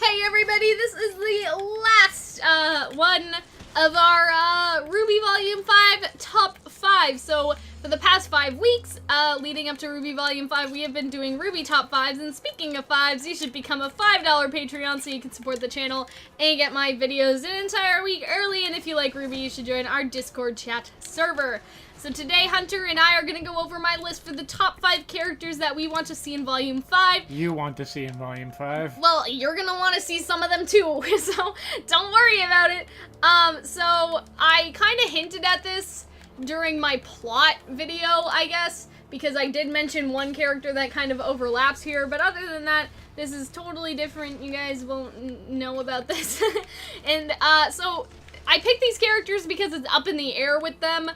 Hey everybody, this is the last one of our RWBY Volume 5 Top 5. So, for the past 5 weeks, leading up to RWBY Volume 5, we have been doing RWBY Top 5s, and speaking of 5s, you should become a $5 Patreon so you can support the channel and get my videos an entire week early, and if you like RWBY, you should join our Discord chat server. So today, Hunter and I are going to go over my list for the top 5 characters that we want to see in Volume 5. You want to see in Volume 5? Well, you're going to want to see some of them too, so don't worry about it. So I kind of hinted at this during my plot video, I guess, because I did mention one character that kind of overlaps here, but other than that, this is totally different. You guys won't know about this. And so I picked these characters because it's up in the air with them.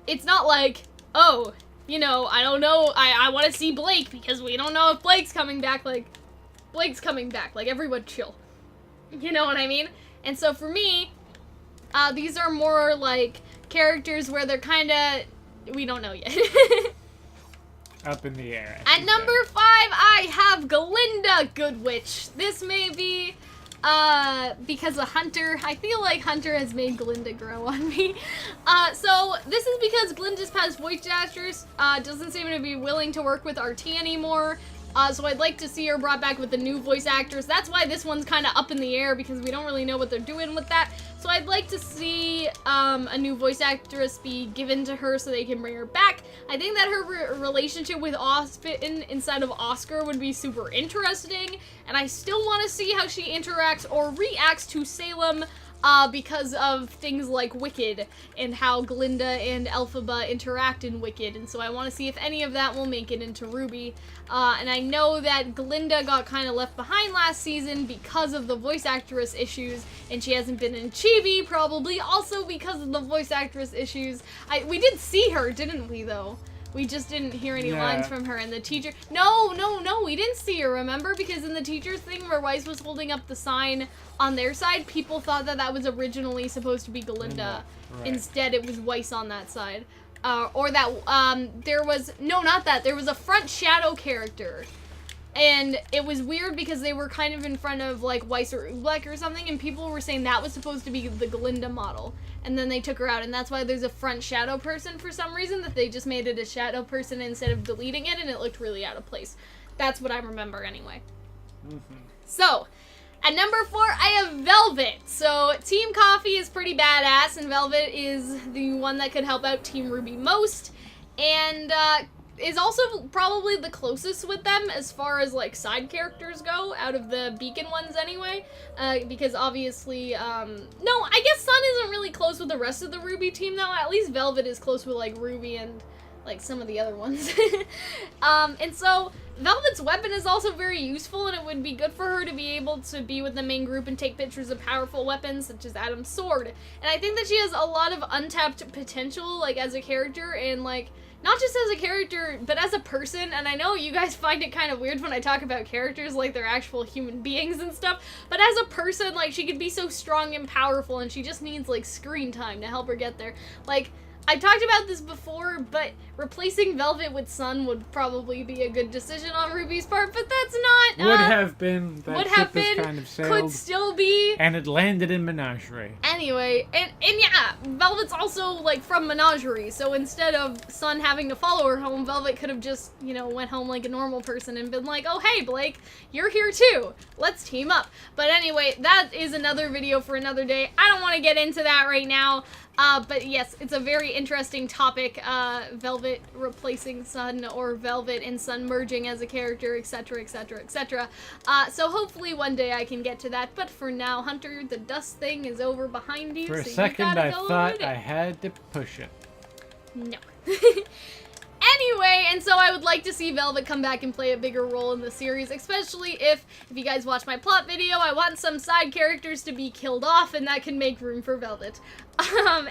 It's not like, oh, you know, I don't know, I want to see Blake because we don't know if Blake's coming back. Like, Blake's coming back. Like, everyone chill. You know what I mean? And so for me, these are more like characters where they're kind of, we don't know yet. Up in the air. At number 5, I have Glinda, Good Witch. This may be because of Hunter. I feel like Hunter has made Glinda grow on me. So this is because Glinda's past voice actress doesn't seem to be willing to work with RT anymore. So I'd like to see her brought back with a new voice actress. That's why this one's kind of up in the air, because we don't really know what they're doing with that. So I'd like to see a new voice actress be given to her so they can bring her back. I think that her relationship with Austin inside of Oscar would be super interesting. And I still want to see how she interacts or reacts to Salem because of things like Wicked and how Glinda and Elphaba interact in Wicked, and so I want to see if any of that will make it into RWBY. And I know that Glinda got kind of left behind last season because of the voice actress issues, and she hasn't been in Chibi, probably also because of the voice actress issues. We did see her, didn't we, though? We just didn't hear any lines from her, and the teacher... No, we didn't see her, remember? Because in the teacher's thing where Weiss was holding up the sign on their side, people thought that that was originally supposed to be Glinda. Right. Instead, it was Weiss on that side. Or that, there was... No, not that. There was a front shadow character. And it was weird because they were kind of in front of, like, Weiss or Ubleck or something, and people were saying that was supposed to be the Glinda model. And then they took her out, and that's why there's a front shadow person for some reason, that they just made it a shadow person instead of deleting it, and it looked really out of place. That's what I remember anyway. So, at number 4, I have Velvet. So, Team Coffee is pretty badass, and Velvet is the one that could help out Team RWBY most, and, is also probably the closest with them as far as, like, side characters go, out of the Beacon ones anyway, because obviously, no, I guess Sun isn't really close with the rest of the RWBY team, though. At least Velvet is close with, like, RWBY and, like, some of the other ones. And so, Velvet's weapon is also very useful, and it would be good for her to be able to be with the main group and take pictures of powerful weapons, such as Adam's sword. And I think that she has a lot of untapped potential, like, as a character, and, like, not just as a character, but as a person. And I know you guys find it kind of weird when I talk about characters like they're actual human beings and stuff, but as a person, like, she could be so strong and powerful, and she just needs, like, screen time to help her get there. Like, I talked about this before, but replacing Velvet with Sun would probably be a good decision on RWBY's part, but that's not... would have been. That ship has kind of sailed. Could still be. And it landed in Menagerie. Anyway, and yeah, Velvet's also, like, from Menagerie, so instead of Sun having to follow her home, Velvet could have just, you know, went home like a normal person and been like, oh, hey, Blake, you're here too. Let's team up. But anyway, that is another video for another day. I don't want to get into that right now. But yes, it's a very interesting topic, Velvet replacing Sun, or Velvet and Sun merging as a character, etc, etc, etc. So hopefully one day I can get to that, but for now, Hunter, the dust thing is over behind you, For a so second, I thought I had to push it. No. Anyway, and so I would like to see Velvet come back and play a bigger role in the series, especially if you guys watch my plot video, I want some side characters to be killed off, and that can make room for Velvet.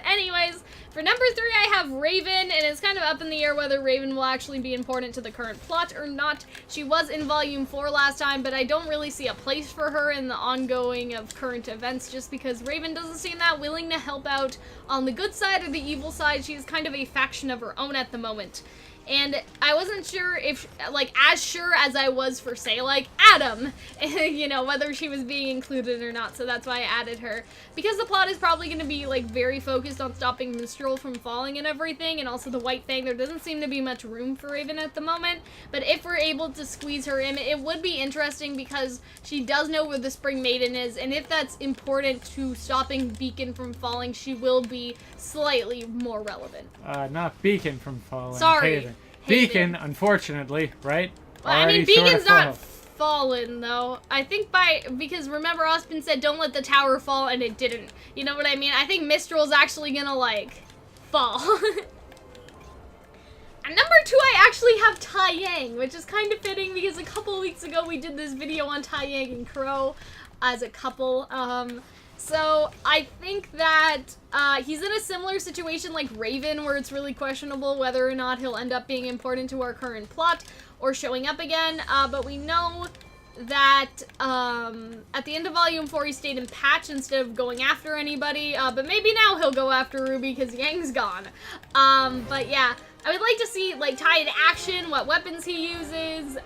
Anyways, for number 3, I have Raven, and it's kind of up in the air whether Raven will actually be important to the current plot or not. She was in Volume 4 last time, but I don't really see a place for her in the ongoing of current events, just because Raven doesn't seem that willing to help out on the good side or the evil side. She's kind of a faction of her own at the moment. And I wasn't sure if, like, as sure as I was for, say, like, Adam, you know, whether she was being included or not, so that's why I added her. Because the plot is probably going to be, like, very focused on stopping Minstrel from falling and everything, and also the White Fang, there doesn't seem to be much room for Raven at the moment, but if we're able to squeeze her in, it would be interesting because she does know where the Spring Maiden is, and if that's important to stopping Beacon from falling, she will be slightly more relevant. Not Beacon from falling. Sorry. Haven. Beacon, unfortunately, right? Well, I mean, Beacon's not fallen, though. I think because remember Ospen said don't let the tower fall, and it didn't. You know what I mean? I think Mistral's actually gonna, like, fall. And number 2, I actually have Tai Yang, which is kind of fitting because a couple weeks ago we did this video on Tai Yang and Crow as a couple. So I think that he's in a similar situation like Raven, where it's really questionable whether or not he'll end up being important to our current plot or showing up again. But we know that at the end of Volume 4 he stayed in Patch instead of going after anybody. But maybe now he'll go after RWBY because Yang's gone. But yeah, I would like to see like Tai in action, what weapons he uses.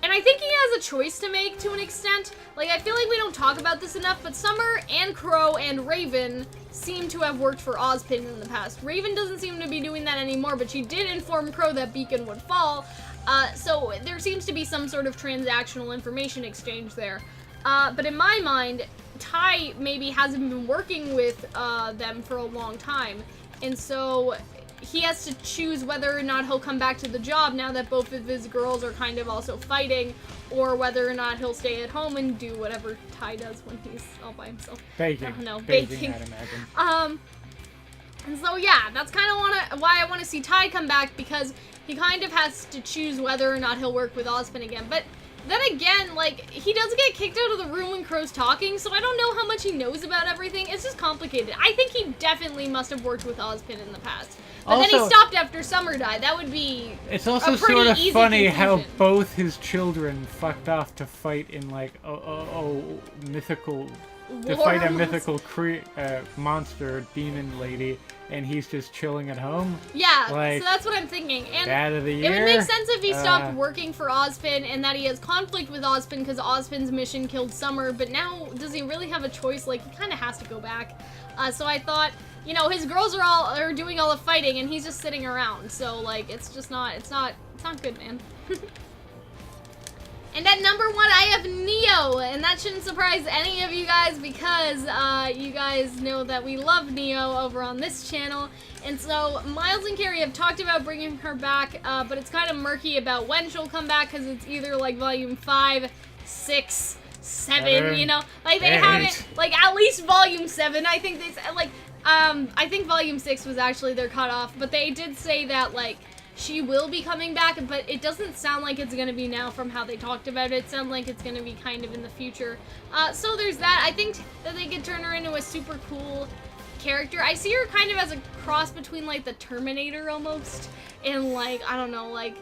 And I think he has a choice to make to an extent. Like, I feel like we don't talk about this enough, but Summer and Crow and Raven seem to have worked for Ozpin in the past. Raven doesn't seem to be doing that anymore, but she did inform Crow that Beacon would fall. So there seems to be some sort of transactional information exchange there. But in my mind, Tai maybe hasn't been working with them for a long time. And so he has to choose whether or not he'll come back to the job now that both of his girls are kind of also fighting, or whether or not he'll stay at home and do whatever Tai does when he's all by himself. Baking. I don't know, baking. I'd imagine. And so yeah, that's kind of why I want to see Tai come back, because he kind of has to choose whether or not he'll work with Ozpin again. But then again, like, he does get kicked out of the room when Crow's talking, so I don't know how much he knows about everything. It's just complicated. I think he definitely must have worked with Ozpin in the past. But also, then he stopped after Summer died. That would be It's also sort of funny how both his children fucked off to fight in, like, mythical... to fight a mythical monster, demon lady, and he's just chilling at home. Yeah, like, so that's what I'm thinking. And Dad of the Year? It would make sense if he stopped working for Ozpin and that he has conflict with Ozpin because Ozpin's mission killed Summer, but now does he really have a choice? Like, he kind of has to go back. So I thought, you know, his girls are doing all the fighting and he's just sitting around. So, like, it's not good, man. And at number 1, I have Neo, and that shouldn't surprise any of you guys because you guys know that we love Neo over on this channel. And so Miles and Carrie have talked about bringing her back, but it's kind of murky about when she'll come back because it's either like Volume 5, 6, 7, you know? Like, they haven't, like, at least Volume 7, I think they said, like, I think Volume 6 was actually their cutoff, but they did say that, like, she will be coming back, but it doesn't sound like it's going to be now from how they talked about it. It sounds like it's going to be kind of in the future. So there's that. I think that they could turn her into a super cool character. I see her kind of as a cross between, like, the Terminator almost, and, like, I don't know, like,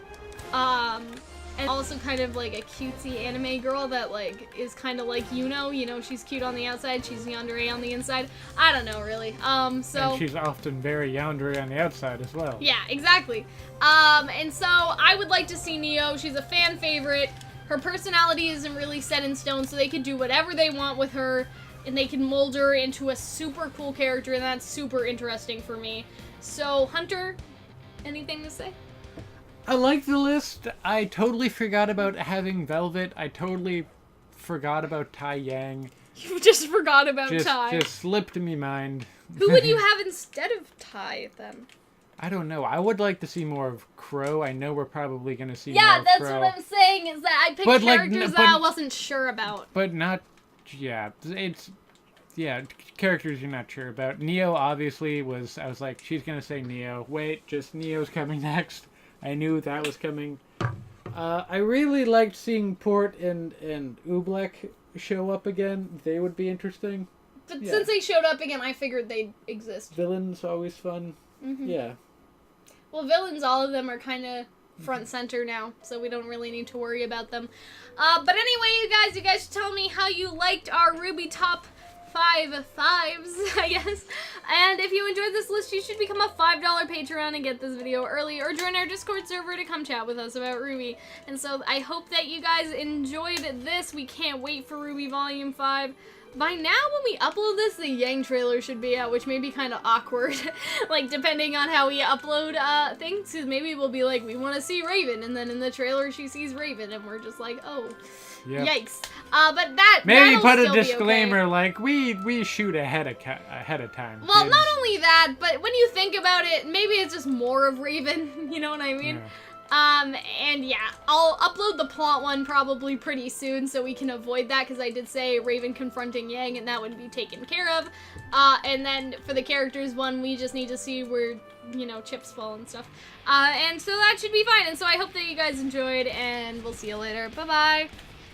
and also kind of like a cutesy anime girl that, like, is kind of like you know, she's cute on the outside, she's yandere on the inside. I don't know, really. So... And she's often very yandere on the outside as well. Yeah, exactly. And so I would like to see Neo. She's a fan favorite. Her personality isn't really set in stone, so they could do whatever they want with her, and they can mold her into a super cool character, and that's super interesting for me. So, Hunter, anything to say? I like the list. I totally forgot about having Velvet. I totally forgot about Tai Yang. You just forgot about Tai. Just slipped in my mind. Who would you have instead of Tai, then? I don't know. I would like to see more of Crow. I know we're probably going to see more of Crow. Yeah, that's what I'm saying, is that I picked characters that I wasn't sure about. But not... Yeah, it's... Yeah, characters you're not sure about. Neo, obviously, was... I was like, she's going to say Neo. Wait, just Neo's coming next. I knew that was coming. I really liked seeing Port and Oobleck show up again. They would be interesting. But since they showed up again, I figured they'd exist. Villains, always fun. Mm-hmm. Yeah. Well, villains, all of them are kind of front center now, so we don't really need to worry about them. But anyway, you guys should tell me how you liked our RWBY Top 5 fives, I guess. And if you enjoyed this list, you should become a $5 Patreon and get this video early, or join our Discord server to come chat with us about RWBY. And so I hope that you guys enjoyed this. We can't wait for RWBY Volume 5. By now, when we upload this, the Yang trailer should be out, which may be kind of awkward, like, depending on how we upload things, because maybe we'll be like, we want to see Raven, and then in the trailer she sees Raven, and we're just like, oh, yikes. But maybe put a still disclaimer, okay. like, we shoot ahead of time. Well, kids. not only that, but when you think about it, maybe it's just more of Raven, you know what I mean? Yeah. And yeah, I'll upload the plot one probably pretty soon so we can avoid that, because I did say Raven confronting Yang and that would be taken care of. And then for the characters one, we just need to see where, you know, chips fall and stuff. And so that should be fine. And so I hope that you guys enjoyed, and we'll see you later. Bye-bye.